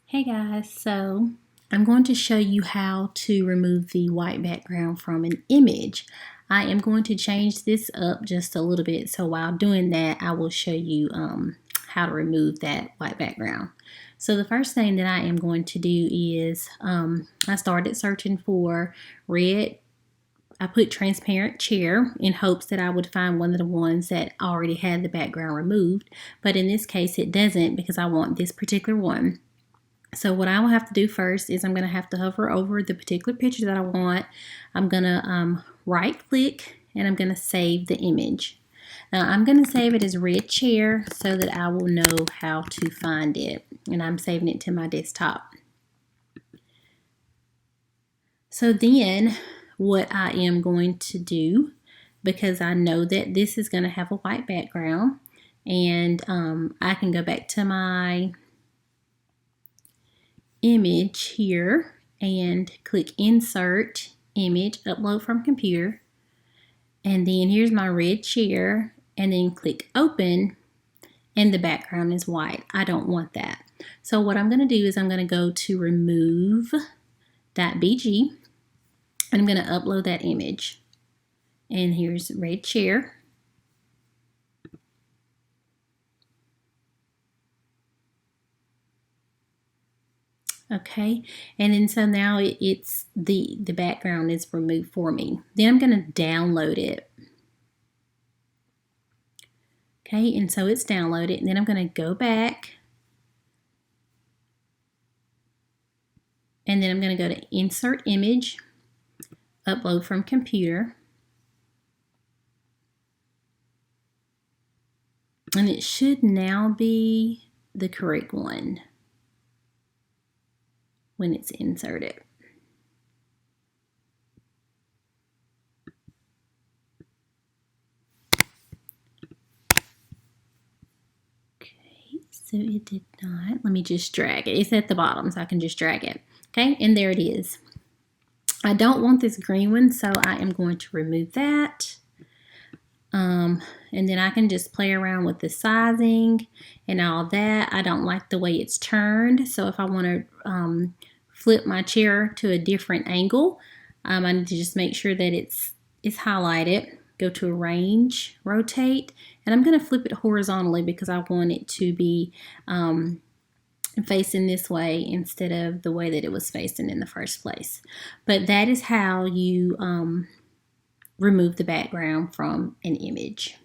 Hey guys, so I'm going to show you how to remove the white background from an image. I am going to change this up just a little bit, so while doing that I will show you how to remove that white background. So the first thing that I am going to do is I started searching for red. I put transparent chair in hopes that I would find one of the ones that already had the background removed, but in this case it doesn't because I want this particular one. So what I will have to do first is I'm going to have to hover over the particular picture that I want. I'm going to right click and I'm going to save the image. Now I'm going to save it as red chair so that I will know how to find it. And I'm saving it to my desktop. So then what I am going to do, because I know that this is going to have a white background, and I can go back to my image here and click insert image, upload from computer, and then here's my red chair, and then click open, and the background is white. I don't want that. So what I'm going to do is I'm going to go to remove.bg and I'm going to upload that image, and here's red chair. Okay, and then so now it's the background is removed for me. Then I'm going to download it. Okay, and so it's downloaded, and then I'm going to go back, and then I'm going to go to insert image, upload from computer, and it should now be the correct one when it's inserted. Okay, so it did not. Let me just drag it. It's at the bottom, so I can just drag it. Okay, and there it is. I don't want this green one, so I am going to remove that. And then I can just play around with the sizing and all that. I don't like the way it's turned, so if I want to flip my chair to a different angle, I need to just make sure that it's highlighted. Go to arrange, rotate, and I'm going to flip it horizontally because I want it to be facing this way instead of the way that it was facing in the first place. But that is how you remove the background from an image.